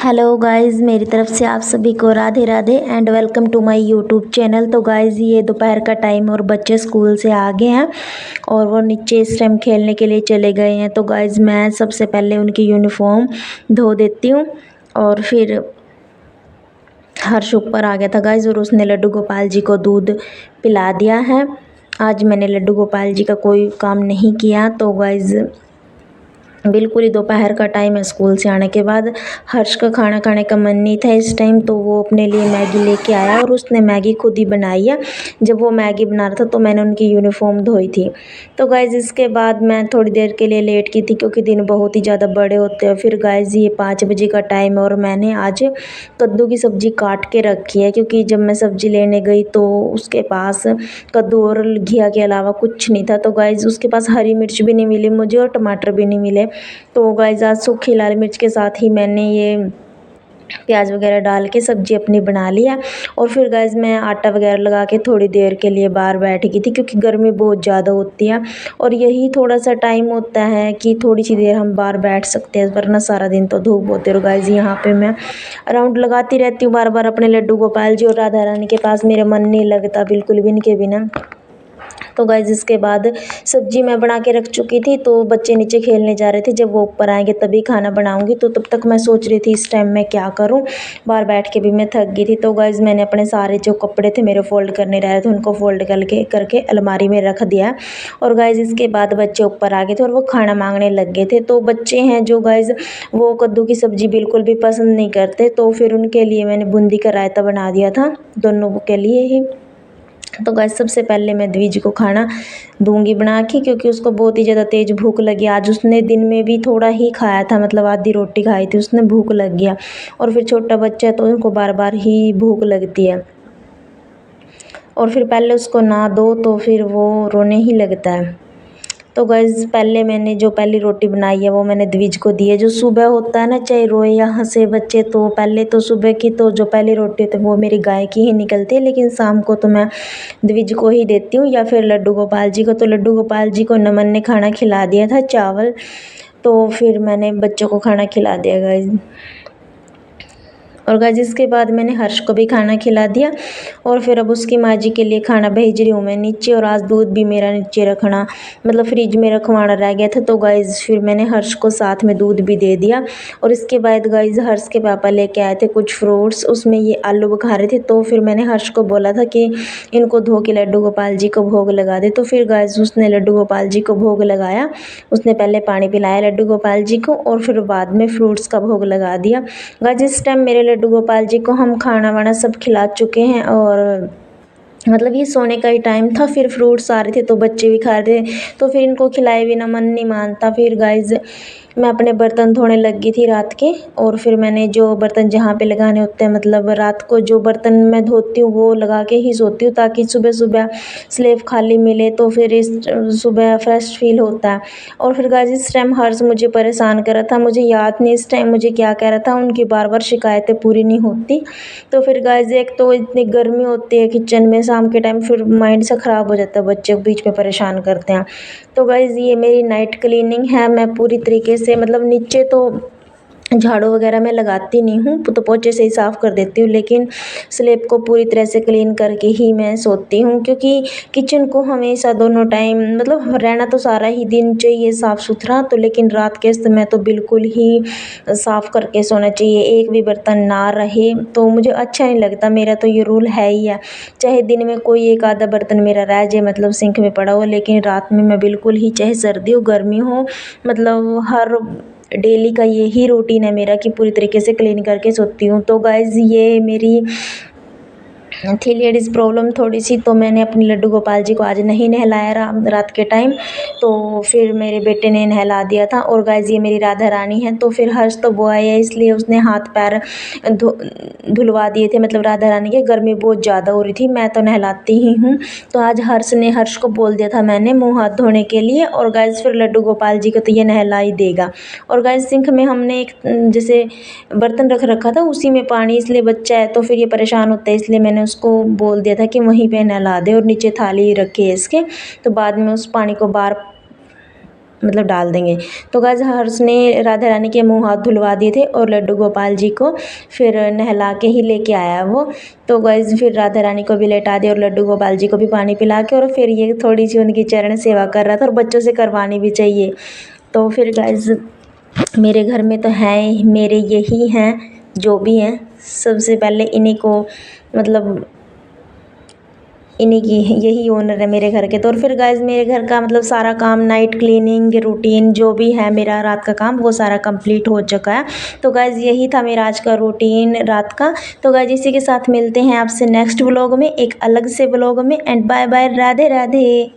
Hello guys, मेरी तरफ से आप सभी को Radhe Radhe and welcome to my YouTube channel. तो गाइस, ये दोपहर का टाइम और बच्चे स्कूल से आ गए हैं और वो नीचे इस टाइम खेलने के लिए चले गए हैं। तो गाइस, मैं सबसे पहले उनकी यूनिफॉर्म धो देती हूँ और फिर हर्ष ऊपर आ गया था गाइस और उसने लड्डू गोपाल जी को दूध पिला दिया है। आज मैंने लड्डू गोपाल जी का कोई काम नहीं किया। तो गाइस, बिल्कुल ही दोपहर का टाइम है। स्कूल से आने के बाद हर्ष का खाना खाने का मन नहीं था इस टाइम, तो वो अपने लिए मैगी लेके आया और उसने मैगी खुद ही बनाई है। जब वो मैगी बना रहा था तो मैंने उनकी यूनिफॉर्म धोई थी। तो गाइज, इसके बाद मैं थोड़ी देर के लिए लेट की थी क्योंकि दिन बहुत ही ज़्यादा बड़े होते हैं। फिर गाइज, ये 5 बजे का टाइम है और मैंने आज कद्दू की सब्ज़ी काट के रखी है क्योंकि जब मैं सब्ज़ी लेने गई तो उसके पास कद्दू और घिया के अलावा कुछ नहीं था। तो गाइज, उसके पास हरी मिर्च भी नहीं मिली मुझे और टमाटर भी नहीं मिले। तो गाइस, आज सूखी लाल मिर्च के साथ ही मैंने ये प्याज वगैरह डाल के सब्ज़ी अपनी बना लिया। और फिर गाइस, मैं आटा वगैरह लगा के थोड़ी देर के लिए बाहर बैठ गई थी क्योंकि गर्मी बहुत ज़्यादा होती है और यही थोड़ा सा टाइम होता है कि थोड़ी सी देर हम बाहर बैठ सकते हैं, वरना सारा दिन तो धूप होती है। और गाइस, यहाँ पे मैं राउंड लगाती रहती हूँ बार बार अपने लड्डू गोपाल जी और राधा रानी के पास। मेरा मन नहीं लगता बिल्कुल भी इनके बिना। तो गाइज, इसके बाद सब्जी मैं बना के रख चुकी थी तो बच्चे नीचे खेलने जा रहे थे। जब वो ऊपर आएंगे तभी खाना बनाऊंगी। तो तब तक मैं सोच रही थी इस टाइम मैं क्या करूं, बाहर बैठ के भी मैं थक गई थी। तो गाइज, मैंने अपने सारे जो कपड़े थे मेरे फोल्ड करने रह रहे थे उनको फोल्ड करके अलमारी में रख दिया। और गाइज, इसके बाद बच्चे ऊपर आ गए थे और वो खाना मांगने लग गए थे। तो बच्चे हैं जो गाइज, वो कद्दू की सब्ज़ी बिल्कुल भी पसंद नहीं करते। तो फिर उनके लिए मैंने बूंदी का रायता बना दिया था, दोनों के लिए ही। तो गाइस, सबसे पहले मैं द्विज को खाना दूंगी बना के क्योंकि उसको बहुत ही ज़्यादा तेज़ भूख लगी। आज उसने दिन में भी थोड़ा ही खाया था, मतलब आधी रोटी खाई थी, उसने भूख लग गया। और फिर छोटा बच्चा है तो उनको बार बार ही भूख लगती है और फिर पहले उसको ना दो तो फिर वो रोने ही लगता है। तो गाइस, पहले मैंने जो पहली रोटी बनाई है वो मैंने द्विज को दी है। जो सुबह होता है ना, चाहे रोए या हंसे बच्चे, तो पहले तो सुबह की तो जो पहली रोटी होती है वो मेरी गाय की ही निकलती है, लेकिन शाम को तो मैं द्विज को ही देती हूँ या फिर लड्डू गोपाल जी को। तो लड्डू गोपाल जी को नमन ने खाना खिला दिया था, चावल। तो फिर मैंने बच्चों को खाना खिला दिया गाइस। और गाइस, इसके बाद मैंने हर्ष को भी खाना खिला दिया और फिर अब उसकी माँ जी के लिए खाना भेज रही हूँ मैं नीचे। और आज दूध भी मेरा नीचे रखना, मतलब फ्रिज में रखवाना रह गया था। तो गाइस, फिर मैंने हर्ष को साथ में दूध भी दे दिया। और इसके बाद गाइस, हर्ष के पापा लेके आए थे कुछ फ्रूट्स, उसमें ये आलू बुखारे थे। तो फिर मैंने हर्ष को बोला था कि इनको धो के लड्डू गोपाल जी को भोग लगा दे। तो फिर गाइस, उसने लड्डू गोपाल जी को भोग लगाया। उसने पहले पानी पिलाया लड्डू गोपाल जी को और फिर बाद में फ्रूट्स का भोग लगा दिया। गाइस, इस टाइम मेरे लड्डू गोपाल जी को हम खाना वाना सब खिला चुके हैं और मतलब ये सोने का ही टाइम था। फिर फ्रूट्स आ रहे थे तो बच्चे भी खा रहे थे, तो फिर इनको खिलाए बिना मन नहीं मानता। फिर गाइस, मैं अपने बर्तन धोने लग गई थी रात के। और फिर मैंने जो बर्तन जहाँ पे लगाने होते हैं, मतलब रात को जो बर्तन मैं धोती हूँ वो लगा के ही सोती हूँ ताकि सुबह सुबह स्लेब खाली मिले, तो फिर इस सुबह फ्रेश फील होता है। और फिर गाइस, इस टाइम हर्ष मुझे परेशान कर रहा था, मुझे याद नहीं इस टाइम मुझे क्या कह रहा था। उनकी बार बार शिकायतें पूरी नहीं होती। तो फिर गाइस, एक तो इतनी गर्मी होती है किचन में शाम के टाइम, फिर माइंड से ख़राब हो जाता है, बच्चे बीच में परेशान करते हैं। तो गाइस, ये मेरी नाइट क्लीनिंग है। मैं पूरी तरीके से, मतलब नीचे तो झाड़ू वगैरह मैं लगाती नहीं हूँ, तो पोंछे से ही साफ़ कर देती हूँ, लेकिन स्लैब को पूरी तरह से क्लीन करके ही मैं सोती हूँ क्योंकि किचन को हमेशा दोनों टाइम, मतलब रहना तो सारा ही दिन चाहिए साफ़ सुथरा, तो लेकिन रात के समय तो बिल्कुल ही साफ़ करके सोना चाहिए। एक भी बर्तन ना रहे तो मुझे अच्छा नहीं लगता। मेरा तो ये रूल है ही है, चाहे दिन में कोई एक आधा बर्तन मेरा रह जाए, मतलब सिंक में पड़ा हो, लेकिन रात में मैं बिल्कुल ही, चाहे सर्दी हो गर्मी हो, मतलब हर डेली का यही रूटीन है मेरा कि पूरी तरीके से क्लीन करके सोती हूँ। तो गाइज़, ये मेरी थी लेडीज़ प्रॉब्लम थोड़ी सी। तो मैंने अपने लड्डू गोपाल जी को आज नहीं नहलाया रात के टाइम, तो फिर मेरे बेटे ने नहला दिया था। और गाइस, ये मेरी राधा रानी है। तो फिर हर्ष तो वो आया इसलिए उसने हाथ पैर धुलवा दिए थे, मतलब राधा रानी के। गर्मी बहुत ज़्यादा हो रही थी, मैं तो नहलाती ही हूँ। तो आज हर्ष को बोल दिया था मैंने मुँह हाथ धोने के लिए। और गाइस, फिर लड्डू गोपाल जी को तो ये नहला ही देगा। और गाइस, सिंक में हमने एक जैसे बर्तन रख रखा था उसी में पानी, इसलिए बच्चा है तो फिर ये परेशान होता है, इसलिए मैंने उसको बोल दिया था कि वहीं पे नहला दे और नीचे थाली रखे इसके, तो बाद में उस पानी को बाहर मतलब डाल देंगे। तो गाइस हर्ष ने राधा रानी के मुंह हाथ धुलवा दिए थे और लड्डू गोपाल जी को फिर नहला के ही लेके आया वो। तो गाइस फिर राधा रानी को भी लेटा दिया और लड्डू गोपाल जी को भी पानी पिला के, और फिर ये थोड़ी सी उनकी चरण सेवा कर रहा था, और बच्चों से करवानी भी चाहिए। तो फिर गाइस मेरे घर में तो हैं मेरे यही हैं जो भी हैं, सबसे पहले इन्हीं को मतलब इन्हीं की यही ओनर है मेरे घर के। तो और फिर गाइस मेरे घर का मतलब सारा काम, नाइट क्लीनिंग रूटीन जो भी है मेरा रात का काम, वो सारा कंप्लीट हो चुका है। तो गाइस यही था मेरा आज का रूटीन रात का। तो गाइस इसी के साथ मिलते हैं आपसे नेक्स्ट व्लॉग में, एक अलग से व्लॉग में। And bye bye, Radhe Radhe.